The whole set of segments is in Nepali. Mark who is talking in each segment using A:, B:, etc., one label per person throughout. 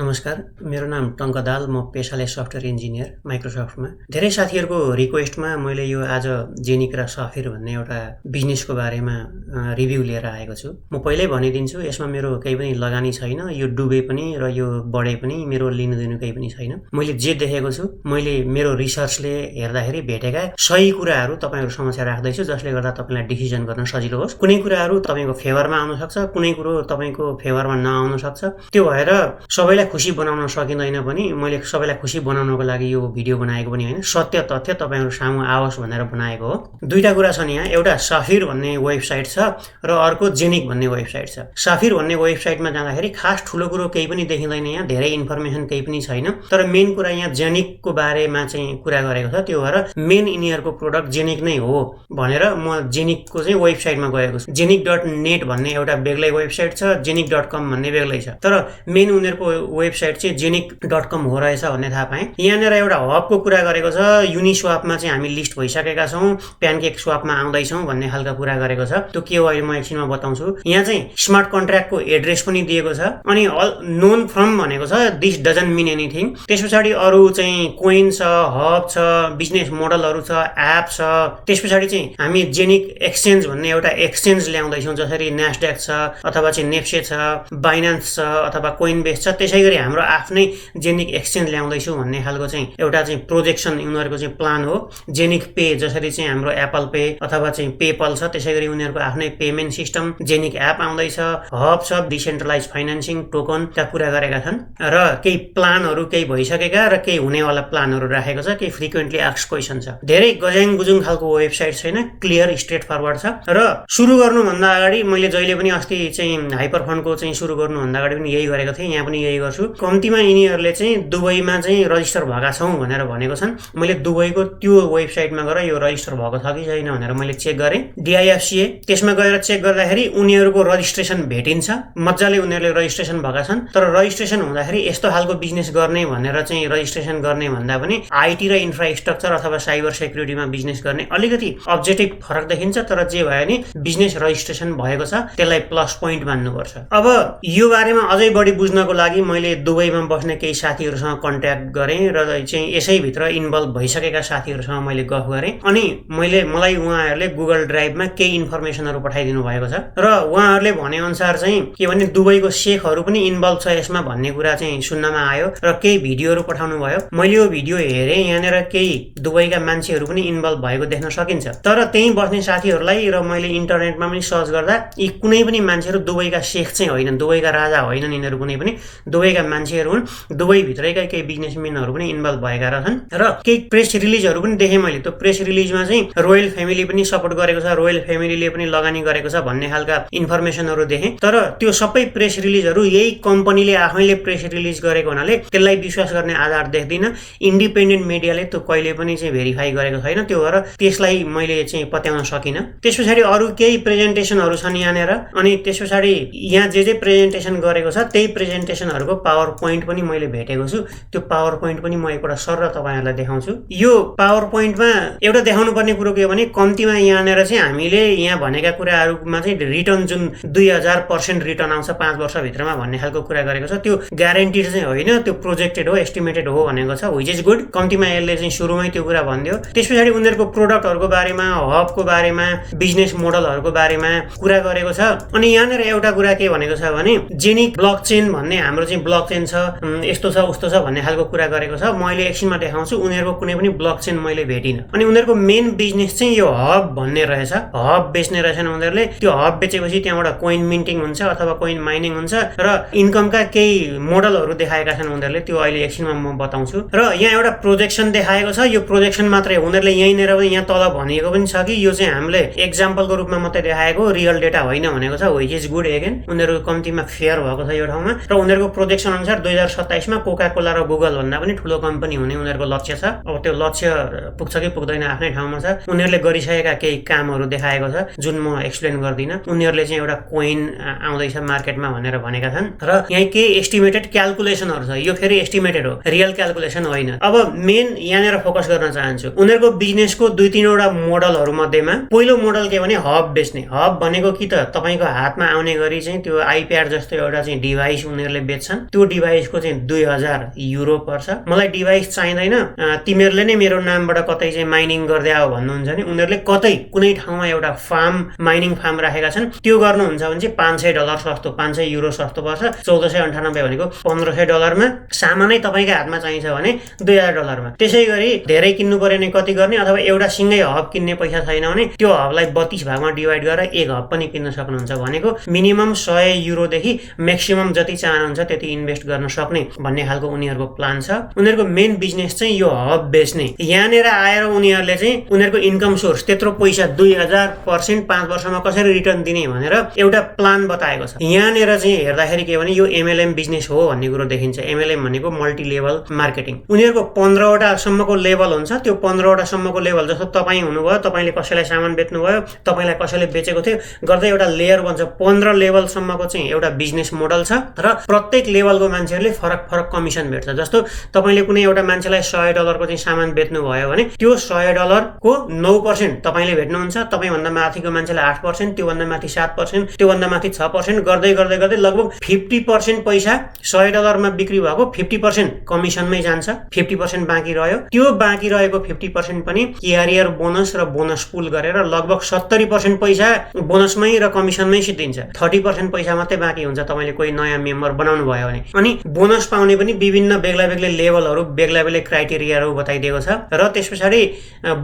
A: नमस्कार, मेरो नाम टङ्क दाल। म पेशाले सफ्टवेयर इन्जिनियर माइक्रोसफ्टमा। धेरै साथीहरूको रिक्वेस्टमा मैले यो आज जेनिक र सफिर भन्ने एउटा बिजनेसको बारेमा रिभ्यू लिएर आएको छु। म पहिल्यै भनिदिन्छु, यसमा मेरो केही पनि लगानी छैन। यो डुबे पनि र यो बढे पनि मेरो लिनुदिनु केही पनि छैन। मैले जे देखेको छु, मैले मेरो रिसर्चले हेर्दाखेरि भेटेका सही कुराहरू तपाईहरु समक्ष राख्दैछु, जसले गर्दा तपाईलाई डिसिजन गर्न सजिलो होस्। कुनै कुराहरू तपाईको फेभरमा आउन सक्छ, कुनै कुरो तपाईको फेभरमा नआउन सक्छ। त्यो भएर सबैलाई खुशी बनाउन सकिँदैन पनि। मैले सबैलाई खुशी बनाउनको लागि यो भिडियो बनाएको पनि हैन, सत्य तथ्य तपाईहरु सामु आओस् भनेर बनाएको हो। दुईटा कुरा छन् यहाँ। एउटा सफिर भन्ने वेबसाइट छ र अर्को जेनिक भन्ने वेबसाइट छ। सफिर भन्ने वेबसाइटमा जाँदाखेरि खास ठुलो कुरो केही पनि देखिँदैन, यहाँ धेरै इन्फर्मेसन केही पनि छैन। तर मेन कुरा यहाँ जेनिकको बारेमा चाहिँ कुरा गरेको छ। त्यो भएर मेन यिनीहरुको प्रोडक्ट जेनिक नै हो भनेर म जेनिकको चाहिँ वेबसाइटमा गएको छु। जेनिक.net भन्ने एउटा बेग्लै वेबसाइट छ, जेनिक.com भन्ने बेग्लै छ। तर मेन उनीहरुको वेबसाइट चाहिँ जेनिक.com हो रहेछ भन्ने थाहा पाएँ। यहाँनिर एउटा हबको कुरा गरेको छ। युनिस्वापमा चाहिँ हामी लिस्ट भइसकेका छौँ, प्यानकेक स्वापमा आउँदैछौँ भन्ने खालका कुरा गरेको छ। त्यो के हो अहिले म एकछिनमा बताउँछु। यहाँ चाहिँ स्मार्ट कन्ट्र्याक्टको एड्रेस पनि दिएको छ। अनि नोन फ्रम भनेको छ, दिस डजन्ट मिन एनिथिङ। त्यसपछि अरू चाहिँ कोइन छ, हब छ, बिजनेस मोडलहरू छ, एप छ। त्यसपछि चाहिँ हामी जेनिक एक्सचेन्ज भन्ने एउटा एक्सचेन्ज ल्याउँदैछौँ, जसरी न्यास्ड्याक छ अथवा चाहिँ नेप्से छ, बाइनान्स छ अथवा कोइनबेस छ। त्यसैगरी हाम्रो आफ्नै जेनिक एक्सचेन्ज ल्याउँदैछु भन्ने खालको चाहिँ एउटा चाहिँ प्रोजेक्सन उनीहरूको चाहिँ प्लान हो। जेनिक पे जसरी चाहिँ हाम्रो एप्पल पे अथवा चाहिँ पेपल छ, त्यसैगरी उनीहरूको आफ्नै पेमेन्ट सिस्टम जेनिक एप आउँदैछ। हब छ, डिसेन्ट्रलाइज फाइनान्सिङ, टोकनका कुरा गरेका छन् र केही प्लानहरू केही भइसकेका र केही हुनेवाला प्लानहरू राखेको छ। केही फ्रिक्वेन्टली आस्क्ड क्वेसन छ। धेरै गज्याङ गुजुङ खालको वेबसाइट छैन, क्लियर स्ट्रेट फरवर्ड छ। र सुरु गर्नुभन्दा अगाडि मैले जहिले पनि अस्ति चाहिँ हाइपरफन्डको चाहिँ सुरु गर्नुभन्दा अगाडि पनि यही गरेको थिएँ, यहाँ पनि यही गर्छु। कम्तीमा यिनीहरूले चाहिँ दुबईमा चाहिँ रजिस्टर भएका छौँ भनेर भनेको छन्। मैले दुबईको त्यो वेबसाइटमा गएर यो रजिस्टर भएको छ कि छैन भनेर मैले चेक गरेँ, DIFCA। त्यसमा गएर चेक गर्दाखेरि उनीहरूको रजिस्ट्रेसन भेटिन्छ, मजाले उनीहरूले रजिस्ट्रेसन भएका छन्। तर रजिस्ट्रेसन हुँदाखेरि यस्तो खालको बिजनेस गर्ने भनेर चाहिँ रजिस्ट्रेसन गर्ने भन्दा पनि IT र इन्फ्रास्ट्रक्चर अथवा साइबर सेक्युरिटीमा बिजनेस गर्ने अलिकति अब्जेक्टिभ फरक देखिन्छ। तर जे भयो नि बिजनेस रजिस्ट्रेसन भएको छ, त्यसलाई प्लस पोइन्ट मान्नुपर्छ। अब यो बारेमा अझै बढी बुझ्नको लागि मैले दुबईमा बस्ने केही साथीहरूसँग कन्ट्याक्ट गरेँ र चाहिँ यसैभित्र इन्भल्भ भइसकेका साथीहरूसँग मैले गफ गरेँ। अनि मलाई उहाँहरूले गुगल ड्राइभमा केही इन्फर्मेसनहरू पठाइदिनु भएको छ र उहाँहरूले भनेअनुसार चाहिँ के भने दुबईको शेखहरू पनि इन्भल्भ छ यसमा भन्ने कुरा चाहिँ सुन्नमा आयो र केही भिडियोहरू पठाउनु भयो। मैले यो भिडियो हेरेँ, यहाँनिर केही दुबईका मान्छेहरू पनि इन्भल्भ भएको देख्न सकिन्छ। तर त्यहीँ बस्ने साथीहरूलाई र मैले इन्टरनेटमा पनि सर्च गर्दा यी कुनै पनि मान्छेहरू दुबईका शेख चाहिँ होइनन्, दुबईका राजा होइनन्। यिनीहरू कुनै पनि दुबईका मान्छेहरू हुन्। दुबई भित्रैका केही बिजनेसम्यानहरू पनि इन्भल्भ भएका रहेछन् र केही प्रेस रिलिजहरू पनि देखेँ मैले। त्यो प्रेस रिलिजमा चाहिँ रोयल फ्यामिली पनि सपोर्ट गरेको छ, रोयल फ्यामिलीले पनि लगानी गरेको छ भन्ने खालका इन्फर्मेसनहरू देखेँ। तर त्यो सबै प्रेस रिलिजहरू यही कम्पनीले आफैले प्रेस रिलिज गरेको हुनाले त्यसलाई विश्वास गर्ने आधार देख्दिनँ। इन्डिपेन्डेन्ट मिडियाले त्यो कहिले पनि चाहिँ भेरिफाई गरेको छैन, त्यो भएर त्यसलाई मैले चाहिँ पत्याउन सकिनँ। त्यस पछाडि अरू केही प्रेजेन्टेसनहरू छन् यहाँनिर। अनि त्यस पछाडि यहाँ जे प्रेजेन्टेसन गरेको छ त्यही प्रेजेन्टेसनहरूको पावर पोइन्ट पनि मैले भेटेको छु। त्यो पावर पोइन्ट पनि म एकपल्ट सर तपाईहरुलाई देखाउँछु। यो पावर पोइन्टमा एउटा देखाउनु पर्ने कुरो के हो भने कम्तीमा यहाँनिर चाहिँ हामीले यहाँ भनेका कुराहरूमा चाहिँ रिटर्न जुन 2000% रिटर्न आउँछ 5 वर्षभित्रमा भन्ने खालको कुरा गरेको छ। त्यो ग्यारेन्टिड चाहिँ होइन, त्यो प्रोजेक्टेड हो, एस्टिमेटेड हो भनेको छ, व्हिच इज गुड। कम्तीमा यसले चाहिँ सुरुमै त्यो कुरा भनिदियो। त्यसपछि उनीहरूको प्रोडक्टहरूको बारेमा, हबको बारेमा, बिजनेस मोडलहरूको बारेमा कुरा गरेको छ। अनि यहाँनिर एउटा कुरा के भनेको छ भने जेनिक ब्लकचेन भन्ने हाम्रो चाहिँ ब्लकचेन छ, यस्तो छ उस्तो छ भन्ने खालको कुरा गरेको छ। मैले एकछिनमा देखाउँछु। उनीहरूको कुनै पनि ब्लकचेन मैले भेटिनँ। अनि उनीहरूको मेन बिजनेस चाहिँ यो हब भन्ने रहेछ। हब बेच्ने रहेछन् उनीहरूले। त्यो हब बेचेपछि त्यहाँबाट कोइन मिन्टिङ हुन्छ अथवा कोइन माइनिङ हुन्छ र इन्कमका केही मोडलहरू देखाएका छन् उनीहरूले। त्यो अहिले एकछिनमा म बताउँछु। र यहाँ एउटा प्रोजेक्सन देखाएको छ। यो प्रोजेक्सन मात्रै उनीहरूले यहीँनिर यहाँ तल भनिएको पनि छ कि यो चाहिँ हामीले एक्जाम्पलको रूपमा मात्रै देखाएको, रियल डेटा होइन भनेको छ, व्हिच इज गुड। एगेन उनीहरू कम्तीमा फेयर भएको छ यो ठाउँमा। र उनीहरूको प्रोजेक्सन अनुसार 2027 मा कोका कोला र गुगल भन्दा पनि ठुलो कम्पनी हुने उनीहरूको लक्ष्य छ। अब त्यो लक्ष्य पुग्छ कि पुग्दैन आफ्नै ठाउँमा छ। उनीहरूले गरिसकेका केही कामहरू देखाएको छ जुन म एक्सप्लेन गर्दिनँ। उनीहरूले चाहिँ एउटा कोइन आउँदैछ मार्केटमा भनेर भनेका छन् र यहाँ केही एस्टिमेटेड क्याल्कुलेसनहरू छ। यो फेरि एस्टिमेटेड हो, रियल क्याल्कुलेसन होइन। अब मेन यहाँनिर फोकस गर्न चाहन्छु। उनीहरूको बिजनेसको 2-3 वटा मोडलहरू मध्येमा पहिलो मोडल के भने हब बेच्ने। हब भनेको कि त तपाईको हातमा आउने गरी चाहिँ त्यो आइप्याड जस्तो एउटा चाहिँ डिभाइस उनीहरूले बेच्छन् त्यो डिभाइसको चाहिँ 2000 युरो पर्छ, मलाई डिभाइस चाहिँदैन, तिमीहरूले नै मेरो नामबाट कतै चाहिँ माइनिङ गर्दै आऊ भन्नुहुन्छ भने उनीहरूले कतै कुनै ठाउँमा एउटा माइनिङ फार्म राखेका छन्, त्यो गर्नुहुन्छ भने चाहिँ $500 सस्तो, 500 युरो सस्तो पर्छ। 1498 भनेको $1500 सामानै तपाईँको हातमा चाहिन्छ भने $2000। त्यसै गरी धेरै किन्नु पर्यो भने कति गर्ने, अथवा एउटा सिङ्गै हब किन्ने पैसा छैन भने त्यो हबलाई 32 भागमा डिभाइड गरेर एक हब पनि किन्न सक्नुहुन्छ। भनेको मिनिमम 100 युरोदेखि म्याक्सिमम जति चाहनुहुन्छ त्यति इन्भेस्ट गर्न सक्ने भन्ने खालको उनीहरूको प्लान छ। उनीहरूको मेन बिजनेस चाहिँ यो हब बेच्ने। यहाँनिर आएर उनीहरूले चाहिँ उनीहरूको इन्कम सोर्स त्यत्रो पैसा 2000% 5 वर्षमा कसरी रिटर्न दिने भनेर एउटा प्लान बताएको छ। यहाँनिर चाहिँ हेर्दाखेरि के भने यो MLM बिजनेस हो भन्ने कुरो देखिन्छ। MLM भनेको मल्टी लेभल मार्केटिङ। उनीहरूको 15वटा सम्मको लेभल हुन्छ। त्यो 15वटा सम्मको लेभल जस्तो तपाईँ हुनुभयो, तपाईँले कसैलाई सामान बेच्नुभयो, तपाईँलाई कसैले बेचेको थियो गर्दै एउटा लेयर बन्छ। 15 लेभलसम्मको चाहिँ एउटा बिजनेस मोडल छ र प्रत्येक लेभलको मान्छेहरूले फरक फरक कमिसन भेट्छ। जस्तो तपाईँले कुनै एउटा मान्छेलाई $100 को चाहिँ सामान बेच्नु भयो भने त्यो $100 को 9% तपाईँले भेट्नुहुन्छ, तपाईँभन्दा माथिको मान्छेलाई 8%, त्योभन्दा माथि 7%, त्योभन्दा माथि 6% गर्दै गर्दै गर्दै लगभग 50% पैसा $100 मा बिक्री भएको 50% कमिसनमै जान्छ, 50% बाँकी रह्यो। त्यो बाँकी रहेको 50% पनि क्यारियर बोनस र बोनस पुल गरेर लगभग 70% पैसा बोनसमै र कमिसनमै सिद्धिन्छ। 30% पैसा मात्रै बाँकी हुन्छ तपाईँले कोही नयाँ मेम्बर बनाउनु भयो भने। अनि बोनस पाउने पनि विभिन्न बेग्ला बेग्लै लेभलहरू, बेग्ला बेग्लै क्राइटेरियाहरू बताइदिएको छ। र त्यस पछाडि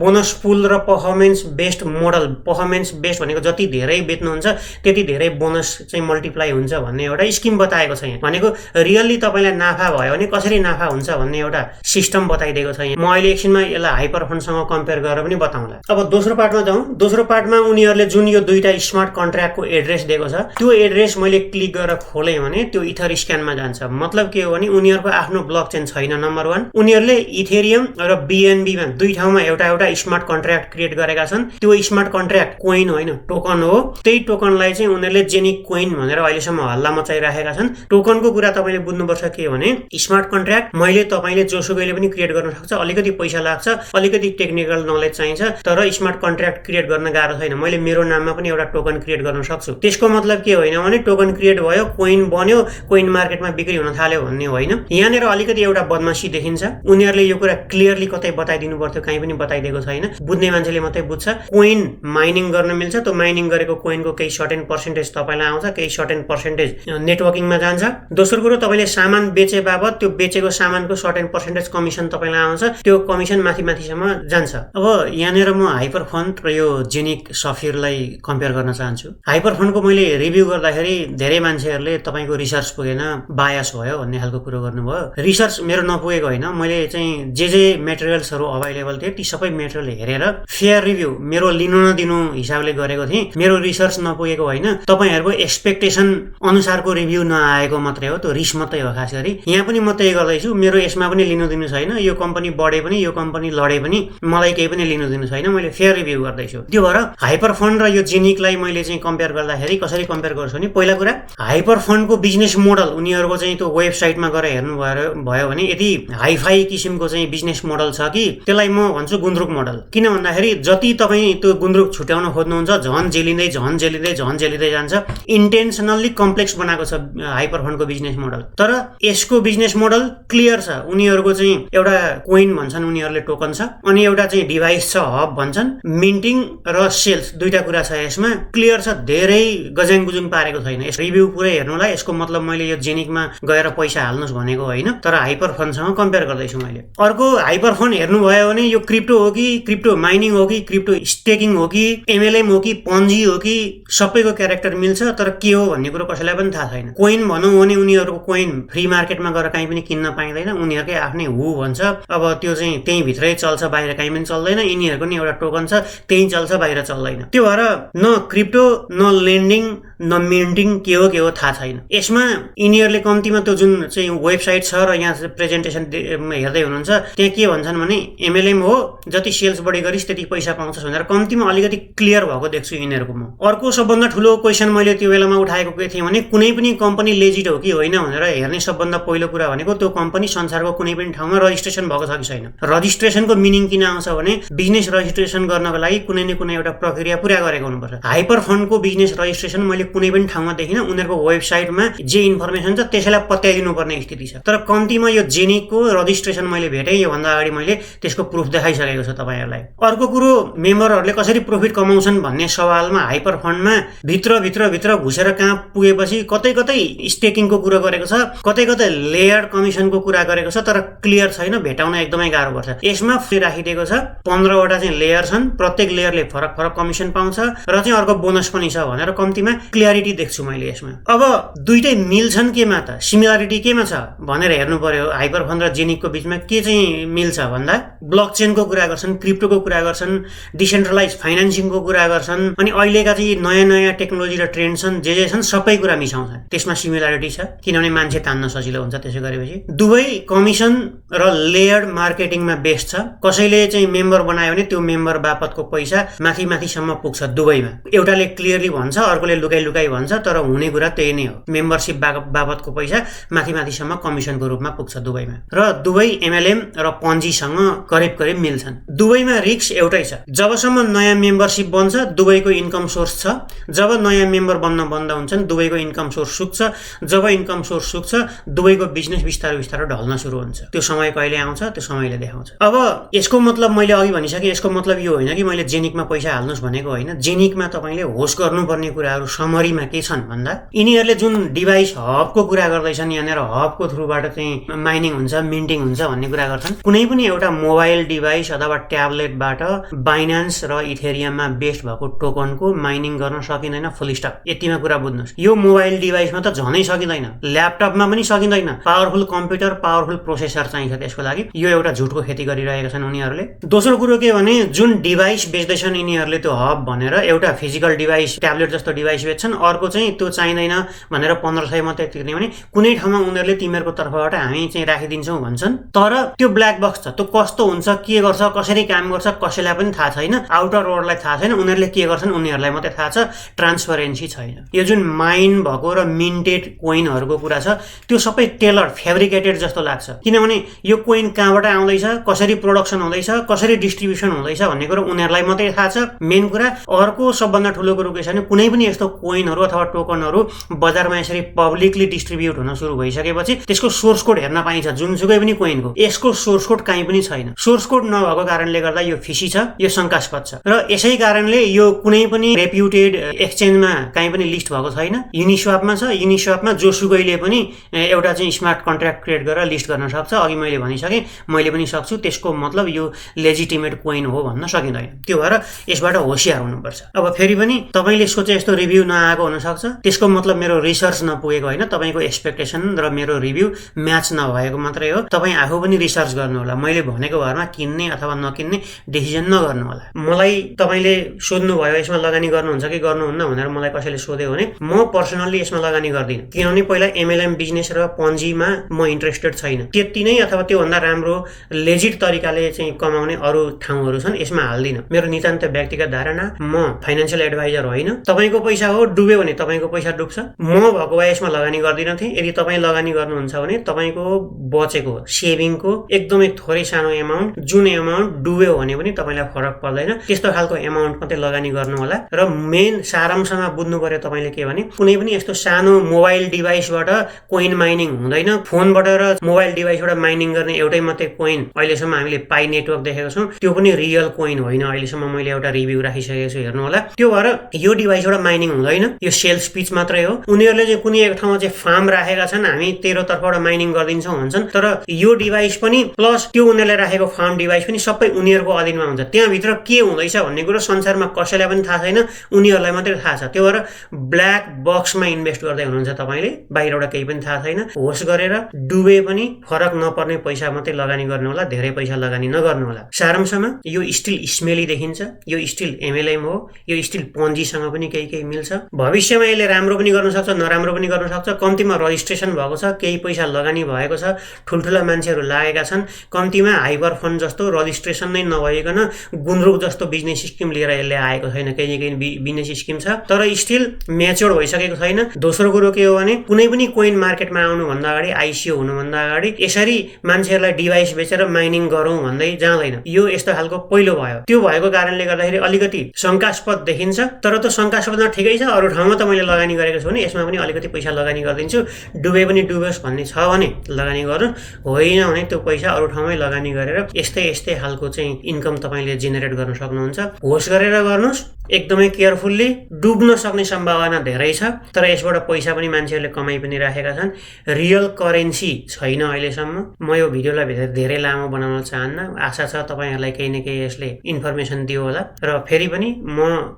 A: बोनस पुल र performance based model. Performance based भनेको जति धेरै बेच्नुहुन्छ त्यति धेरै बोनस चाहिँ मल्टिप्लाई हुन्छ भन्ने एउटा स्किम बताएको छ। यहाँ भनेको रियल्ली तपाईँलाई नाफा भयो भने कसरी नाफा हुन्छ भन्ने एउटा सिस्टम बताइदिएको छ। म अहिले एकछिनमा यसलाई हाइपर फन्डसँग कम्पेयर गरेर पनि बताउँला। अब दोस्रो पार्टमा जाउँ। दोस्रो पार्टमा उनीहरूले जुन यो दुईटा स्मार्ट कन्ट्र्याक्टको एड्रेस दिएको छ त्यो एड्रेस मैले क्लिक गरेर खोलेँ भने त्यो इथर स्क्यानमा जान्छ। मतलब के हो भने उनीहरूको आफ्नो ब्लक चेन छैन। नम्बर 1 उनीहरूले इथेरियम र BNB मा दुई ठाउँमा एउटा एउटा स्मार्ट कन्ट्र्याक्ट क्रिएट गरेका छन्। त्यो स्मार्ट कन्ट्र्याक्ट कोइन होइन, टोकन हो। त्यही टोकनलाई चाहिँ उनीहरूले जेनिक कोइन भनेर अहिलेसम्म हल्ला मचाइराखेका छन्। टोकनको कुरा तपाईँले बुझ्नुपर्छ के भने स्मार्ट कन्ट्र्याक्ट मैले तपाईँले जोसुकैले पनि क्रिएट गर्न सक्छ। अलिकति पैसा लाग्छ, अलिकति टेक्निकल नलेज चाहिन्छ, तर स्मार्ट कन्ट्र्याक्ट क्रिएट गर्न गाह्रो छैन। मैले मेरो नाममा पनि एउटा टोकन क्रिएट गर्न सक्छु। त्यसको मतलब के होइन भने टोकन क्रिएट भयो, कोइन बन्यो, कोइन मार्केटमा बिक्री हुन थाल्यो भन्ने होइन। यहाँनिर अलिकति एउटा बदमासी देखिन्छ। उनीहरूले यो कुरा क्लियरली कतै बताइदिनु पर्थ्यो, कहीँ पनि बताइदिएको छैन। बुझ्ने मान्छेले मात्रै बुझ्छ। कोइन माइनिङ गर्न मिल्छ। त्यो माइनिङ गरेको कोइनको केही सर्टेन पर्सेन्टेज तपाईँलाई आउँछ, केही सर्टेन पर्सेन्टेज नेटवर्किङमा जान्छ। दोस्रो कुरो तपाईँले सामान बेचे बाबत त्यो बेचेको सामानको सर्टेन पर्सेन्टेज कमिसन तपाईँलाई आउँछ। त्यो कमिसन माथि माथिसम्म जान्छ। अब यहाँनिर म हाइपर फन्ड र यो जेनिक सफ्टवेयरलाई कम्पेयर गर्न चाहन्छु। हाइपर फन्डको मैले रिभ्यू गर्दाखेरि धेरै मान्छेहरूले तपाईँको रिसर्च पुगेन, बायस भयो भन्ने खालको कुरो गर्नुभयो। रिसर्च मेरो नपुगेको होइन, मैले चाहिँ जे मेटेरियल्सहरू अभाइलेबल थिए ती सबै मेटेरियल हेरेर फेयर रिभ्यू मेरो लिनु नदिनु हिसाबले गरेको थिएँ। मेरो रिसर्च नपुगेको होइन, तपाईँहरूको एक्सपेक्टेसन अनुसारको रिभ्यू नआएको मात्रै हो। त्यो रिस्क मात्रै हो। खास गरी यहाँ पनि म त्यही गर्दैछु। मेरो यसमा पनि लिनु दिनु छैन। यो कम्पनी बढे पनि यो कम्पनी लडे पनि मलाई केही पनि लिनु दिनु छैन। मैले फेयर रिभ्यू गर्दैछु। त्यो भएर हाइपर फन्ड र यो जेनिकलाई मैले चाहिँ कम्पेयर गर्दाखेरि कसरी कम्पेयर गर्छु भने पहिला कुरा हाइपर फन्डको बिजनेस मोडल उनीहरूको चाहिँ त्यो वेबसाइटमा गएर हेर्नु भयो भने यदि हाइफाई किसिमको चाहिँ बिजनेस मोडल छ कि त्यसलाई म भन्छु गुन्द्रुक मोडल। किन भन्दाखेरि जति तपाईँ त्यो गुन्द्रुक छुट्याउन खोज्नुहुन्छ झन् जेलिँदै झन् जेलिँदै झन् जेलिँदै जान्छ। इन्टेन्सनल्ली कम्प्लेक्स बनाएको छ हाइपर फन्डको बिजनेस मोडल। तर यसको बिजनेस मोडल क्लियर छ। उनीहरूको चाहिँ एउटा कोइन भन्छन् उनीहरूले, टोकन छ, अनि एउटा चाहिँ डिभाइस छ, हब भन्छन्। मिन्टिङ र सेल्स दुईटा कुरा छ यसमा। क्लियर छ, धेरै गजाङ गुजुङ पारेको छैन। यस रिभ्यू पुरै हेर्नुलाई यसको मतलब मैले यो जेनिकमा गएर पैसा हाल्नुहोस् भनेको होइन, तर हाइपर फन्डसँग कम्पेयर गर्दैछु मैले। अर्को हाइपर फन्ड हेर्नुभयो भने यो क्रिप्टो हो कि क्रिप्टो माइनिङ हो कि क्रिप्टो स्टेकिङ हो कि MLM हो कि पन्जी हो कि सबैको क्यारेक्टर मिल्छ, तर के हो भन्ने कुरो कसैलाई पनि थाहा छैन। कोइन भनौँ भने उनीहरूको कोइन फ्री मार्केटमा गएर कहीँ पनि किन्न पाइँदैन। उनीहरूकै आफ्नै हु भन्छ। अब त्यो चाहिँ त्यही भित्रै चल्छ, बाहिर कहीँ पनि चल्दैन। यिनीहरूको नि एउटा टोकन छ, त्यही चल्छ, बाहिर चल्दैन। त्यो भएर न क्रिप्टो न लेन्डिङ न मिन्टिङ के हो थाहा छैन। यसमा यिनीहरूले कम्तीमा त्यो जुन चाहिँ वेबसाइट छ र यहाँ प्रेजेन्टेसन हेर्दै हुनुहुन्छ त्यहाँ के भन्छन् भने MLM हो, जति सेल्स बढी गरिस् त्यति पैसा पाउँछस् भनेर कम्तीमा अलिकति क्लियर भएको देख्छु यिनीहरूकोमा। अर्को सबभन्दा ठुलो क्वेसन मैले त्यो बेलामा उठाएको के थिएँ भने कुनै पनि कम्पनी लेजिट हो कि होइन भनेर हेर्ने सबभन्दा पहिलो कुरा भनेको त्यो कम्पनी संसारको कुनै पनि ठाउँमा रजिस्ट्रेसन भएको छ कि छैन। रजिस्ट्रेसनको मिनिङ किन आउँछ भने बिजनेस रजिस्ट्रेसन गर्नको लागि कुनै न कुनै एउटा प्रक्रिया पुरा गरेको हुनुपर्छ। हाइपर फन्डको बिजनेस रजिस्ट्रेसन मैले कुनै पनि ठाउँमा देखिन उनीहरूको वेबसाइटमा जे इन्फर्मेसन छ त्यसैलाई पत्याइदिनु पर्ने स्थिति छ। तर कम्तीमा यो जेनिकको रजिस्ट्रेसन मैले भेटेँ, योभन्दा अगाडि मैले त्यसको प्रुफ देखाइसकेको छु तपाईँहरूलाई। अर्को कुरो, मेम्बरहरूले कसरी प्रफिट कमाउँछन् भन्ने सवालमा हाइपर फन्डमा भित्र घुसेर कहाँ पुगेपछि कतै कतै स्टेकिङको कुरा गरेको छ, कतै कतै लेयर कमिसनको कुरा गरेको छ, तर क्लियर छैन, भेटाउन एकदमै गाह्रो पर्छ। यसमा राखिदिएको छ 15 वटा चाहिँ लेयर छन्, प्रत्येक लेयरले फरक फरक कमिसन पाउँछ र चाहिँ अर्को बोनस पनि छ भनेर कम्तीमा क्लियरिटी देख्छु मैले यसमा। अब दुईटै मिल्छन् केमा त, सिमिलारिटी केमा छ भनेर हेर्नु पर्यो। हाइपर फन्ड र जेनिकको बीचमा के चाहिँ मिल्छ भन्दा ब्लकचेनको कुरा गर्छन्, क्रिप्टोको कुरा गर्छन्, डिसेन्ट्रलाइज फाइनान्सिङको कुरा गर्छन्, अनि अहिलेका चाहिँ नयाँ टेक्नोलोजी र ट्रेन्ड छन्, जे छन् सबै कुरा मिसाउँछन्। त्यसमा सिमिलारिटी छ किनभने मान्छे तान्न सजिलो हुन्छ त्यसै गरेपछि। दुवै कमिसन र लेयर्ड मार्केटिङमा बेस्ड छ। कसैले चाहिँ मेम्बर बनायो भने त्यो मेम्बर बापतको पैसा माथिसम्म पुग्छ दुवैमा। एउटाले क्लियरली भन्छ, अर्कोले लुकाइ भन्छ, तर हुने कुरा त्यही नै हो। मेम्बरशिप बापतको पैसा माथिसम्म कमिसनको रूपमा पुग्छ दुवैमा। र दुवै एमएलएम र पन्जीसँग करिब मिल्छन्। दुवैमा रिस्क एउटै छ। जबसम्म नयाँ मेम्बरशिप बन्छ दुवैको इन्कम सोर्स छ, जब नयाँ मेम्बर बन्न बन्द हुन्छन् दुवैको इन्कम सोर्स सुक्छ, जब इन्कम सोर्स सुक्छ दुवैको बिजनेस बिस्तारै ढल्न सुरु हुन्छ। त्यो समय कहिले आउँछ त्यो समयले देखाउँछ। अब यसको मतलब मैले अघि भनिसकेँ, यसको मतलब यो होइन कि मैले जेनिकमा पैसा हाल्नुहोस् भनेको होइन। जेनिकमा तपाईँले होस्ट गर्नुपर्ने कुराहरू समरीमा के छन् भन्दा यिनीहरूले जुन डिभाइस हबको कुरा गर्दैछन्, यहाँनिर हबको थ्रुबाट चाहिँ माइनिङ हुन्छ, मिन्टिङ हुन्छ भन्ने कुरा गर्छन्। कुनै पनि एउटा मोबाइल डिभाइस अथवा ट्याब्लेटबाट बाइनान्स र इथेरियममा बेस्ड भएको टोकनको माइनिङ गर्न सकिँदैन, फुल स्टप। यतिमा कुरा बुझ्नुहोस्। यो मोबाइल डिभाइसमा त झनै सकिँदैन, ल्यापटपमा पनि सकिँदैन। पावरफुल कम्प्युटर, पावरफुल प्रोसेसर चाहिन्छ त्यसको लागि। यो एउटा झुटको खेती गरिरहेका छन् उनीहरूले। दोस्रो कुरो के भने जुन डिभाइस बेच्दैछन् यिनीहरूले त्यो हब भनेर, एउटा फिजिकल डिभाइस ट्याब्लेट जस्तो डिभाइस बेच्छन्, अर्को चाहिँ त्यो चाहिँदैन भनेर 1500 मात्रै तिर्ने भने कुनै ठाउँमा उनीहरूले तिमीहरूको तर्फबाट हामी चाहिँ राखिदिन्छौँ भन्छन्। तर त्यो ब्ल्याक बक्स छ, त्यो कस्तो हुन्छ, के गर्छ, कसरी काम गर्छ कसैलाई पनि थाहा छैन। आउटर वर्ल्डलाई थाहा छैन, उनीहरूले के गर्छन् उनीहरूलाई मात्रै थाहा छ। ट्रान्सपरेन्सी छैन। यो जुन माइन भएको र मिन्टेड कोइनहरूको कुरा छ त्यो सबै टेलर फेब्रिकेटेड जस्तो लाग्छ। किनभने यो कोइन कहाँबाट आउँदैछ, कसरी प्रोडक्सन हुँदैछ, कसरी डिस्ट्रिब्युसन हुँदैछ भन्ने कुरो उनीहरूलाई मात्रै थाहा छ मेन कुरा। अर्को सबभन्दा ठुलो कुरो के छ भने कुनै पनि यस्तो कोइनहरू अथवा टोकनहरू बजारमा यसरी पब्लिकली डिस्ट्रिब्युट हुन सुरु भइसकेपछि त्यसको सोर्स कोड हेर्न पाइन्छ। जुनसुकै पनि कोइनको यसको सोर्स कोड कहीँ पनि छैन। सोर्स कोड नभएको कारणले गर्दा यो फिसी छ, यो शंकास्पद छ, र यसै कारणले यो कुनै पनि रेप्युटेड एक्सचेन्जमा कहीँ पनि लिस्ट भएको छैन। युनिस्वापमा छ। युनिस्वापमा जोसुकैले पनि एउटा चाहिँ स्मार्ट कन्ट्र्याक्ट क्रिएट गरेर लिस्ट गर्न सक्छ। अघि मैले भनिसकेँ, मैले पनि सक्छु। त्यसको मतलब यो लेजिटिमेट कोइन हो भन्न सकिँदैन। त्यो भएर यसबाट होसियार हुनुपर्छ। अब फेरि पनि तपाईँले सोचे यस्तो रिभ्यू नआएको हुनसक्छ, त्यसको मतलब मेरो रिसर्च नपुगेको होइन, तपाईँको एक्सपेक्टेसन र मेरो रिभ्यू म्याच नभएको मात्रै हो। तपाईँ आफू पनि रिसर्च गर्नु होला। मैले भनेको भरमा किन्ने अथवा नकिन्ने डिसिजन नगर्नु होला। मलाई तपाईँले सोध्नुभयो यसमा लगानी गर्नुहुन्छ कि गर्नुहुन्न भनेर मलाई कसैले सोध्यो भने म पर्सनल्ली यसमा लगानी गर्दिनँ। किनभने पहिला एमएलएम बिजनेस र पन्जीमा म इन्ट्रेस्टेड छैन। त्यति नै अथवा त्योभन्दा राम्रो लेजिट तरिकाले चाहिँ कमाउने अरू ठाउँहरू छन्, यसमा हाल्दिनँ। मेरो नितान्त व्यक्तिगत धारणा, म फाइनेन्सियल एडभाइजर होइन। तपाईँको पैसा हो, डुब्यो भने तपाईँको पैसा डुब्छ। म भएको भए यसमा लगानी गर्दिनँ थिएँ। यदि तपाईँ लगानी गर्नुहुन्छ भने तपाईँको बचेको सेभिङको एकदमै थोरै सानो एमाउन्ट, जुन एमाउन्ट डुब्यो भने पनि तपाईँलाई फरक पर्दैन, त्यस्तो खालको एमाउन्ट मात्रै लगानी गर्नु होला। र मेन सारांशमा बुझ्नु पर्यो तपाईँले के भने कुनै पनि यस्तो सानो मोबाइल डिभाइसबाट कोइन माइनिङ हुँदैन। फोनबाट र मोबाइल डिभाइसबाट माइनिङ गर्ने एउटै मात्रै कोइन अहिलेसम्म हामीले पाई नेटवर्क देखेको छौँ। त्यो पनि रियल कोइन होइन। अहिलेसम्म मैले एउटा रिभ्यू राखिसकेको छु, हेर्नु होला। त्यो भएर यो डिभाइसबाट माइनिङ हुँदैन, यो सेल्स पिच मात्रै हो। उनीहरूले चाहिँ कुनै एक ठाउँमा चाहिँ फार्म राखेका छन्, हामी तेरो तर्फबाट माइनिङ गरिदिन्छौँ भन्छन्, तर यो डिभाइस पनि प्लस त्यो उनीहरूले राखेको फार्म डिभाइस पनि सबै उनीहरूको अधीनमा हुन्छ। त्यहाँभित्र के हुँदैछ भन्ने कुरो संसारमा कसैलाई पनि थाहा छैन, उनीहरूलाई मात्रै थाहा छ। त्यो भएर ब्ल्याक बक्समा इन्भेस्ट गर्दै हुनुहुन्छ तपाईँले, बाहिरबाट केही पनि थाहा छैन। होस् गरेर डुबे पनि फरक नपर्ने पैसा मात्रै लगानी गर्नु होला, धेरै पैसा लगानी नगर्नु होला। सारांशमा यो स्टिल स्मेली देखिन्छ, यो स्टिल एमएलएम हो, यो स्टिल पन्जीसँग पनि केही मिल्छ। भविष्यमा यसले राम्रो पनि गर्न सक्छ, नराम्रो पनि गर्न सक्छ। कम्तीमा रजिस्ट्रेसन भएको छ, केही पैसा लगानी भएको छ, ठुल्ठुला मान्छेहरू लागेका छन्। कम्तीमा हाइपर फन्ड जस्तो रजिस्ट्रेसन नै नभइकन गुन्द्रुक जस्तो बिजनेस स्किम लिएर यसले आएको छैन। केही बिजनेस स्किम छ तर स्टिल म्याच्योर भइसकेको छैन। दोस्रो कुरो के हो भने कुनै पनि कोइन मार्केटमा आउनुभन्दा अगाडि, आइसिओ हुनुभन्दा अगाडि यसरी मान्छेहरूलाई डिभाइस बेचेर माइनिङ गरौँ भन्दै जाँदैन। यो यस्तो खालको पहिलो भयो। त्यो भएको कारणले गर्दाखेरि अलिकति शंकास्पद देखिन्छ, तर त्यो शंकास्पदमा ठिकै छ। अरू ठाउँमा त मैले लगानी गरेको छु भने यसमा पनि अलिकति पैसा लगानी गरिदिन्छु, डुबे पनि डुबोस् भन्ने छ भने लगानी गर्नु, होइन भने त्यो पैसा अरू ठाउँमै लगानी गरेर यस्तै यस्तै खालको चाहिँ इन्कम तपाईँले जेनेरेट गर्न सक्नुहुन्छ। होस गरेर गर्नुहोस्, एकदमै केयरफुल्ली। डुब्न सक्ने सम्भावना धेरै छ, तर यसबाट पैसा पनि मान्छेहरूले कमाइ पनि राखेका छन्। रियल करेन्सी छैन अहिलेसम्म। म यो भिडियोलाई धेरै लामो बनाउन चाहन्न, आशा छ तपाईँहरूलाई केही न केही यसले इन्फर्मेसन दियो होला। र फेरि पनि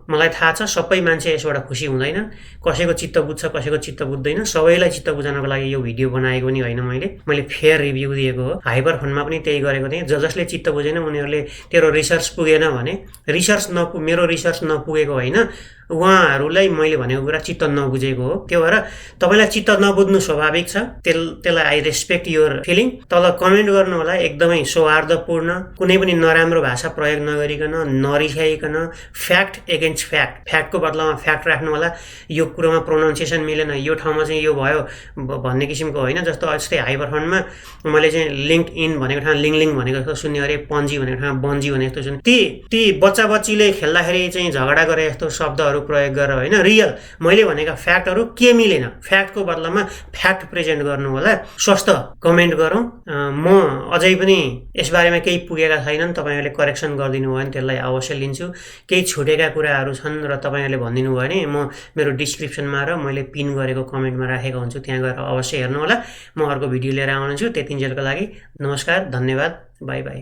A: मलाई थाहा छ सबै मान्छे यसबाट खुसी हुँदैनन्, कसैको चित्त बुझ्छ कसैको चित्त बुझ्दैन। सबैलाई चित्त बुझाउनको लागि यो भिडियो बनाएको पनि होइन, मैले फेयर रिभ्यू दिएको हो। हाइपर फन्डमा पनि त्यही गरेको थिएँ। जसले चित्त बुझेन उनीहरूले तेरो रिसर्च पुगेन भने, मेरो रिसर्च नपुगेको होइन, उहाँहरूलाई मैले भनेको कुरा चित्त नबुझेको हो। त्यो भएर तपाईँलाई चित्त नबुझ्नु स्वाभाविक छ, त्यसलाई आई रेस्पेक्ट योर फिलिङ। तल कमेन्ट गर्नु होला एकदमै सौहार्दपूर्ण, कुनै पनि नराम्रो भाषा प्रयोग नगरिकन, नरिसाइकन, फ्याक्ट एगेन्स्ट फ्याक्टको बदलामा फ्याक्ट राख्नु होला। यो कुरोमा प्रोनाउन्सिएसन मिलेन, यो ठाउँमा चाहिँ यो भयो भन्ने किसिमको होइन। जस्तै हाइपर फन्डमा मैले चाहिँ लिङ्क्ड इन भनेको ठाउँमा लिङ भनेको जस्तो सुन्ने अरे, पन्जी भनेको ठाउँमा बन्जी भने जस्तो सुन्ने। ती बच्चा बच्चीले खेल्दाखेरि चाहिँ झगडा गरे जस्तो शब्दहरू प्रयोग गरेर होइन, रियल मैले भनेका फ्याक्टहरू के मिलेन, फ्याक्टको बदलामा फ्याक्ट प्रेजेन्ट गर्नु होला। स्वस्थ कमेन्ट गरौँ। म अझै पनि यसबारेमा केही पुगेका छैनन्, तपाईँहरूले करेक्सन गरिदिनु भयो भने त्यसलाई अवश्य लिन्छु। केही छुटेका कुराहरू छन् र तपाईँहरूले भनिदिनु भयो भने म मेरो डिस्क्रिप्सनमा र मैले पिन गरेको कमेन्टमा राखेको हुन्छु, त्यहाँ गएर अवश्य हेर्नु होला। म अर्को भिडियो लिएर आउनेछु। त्यतिन्जेलको लागि नमस्कार, धन्यवाद, बाई बाई।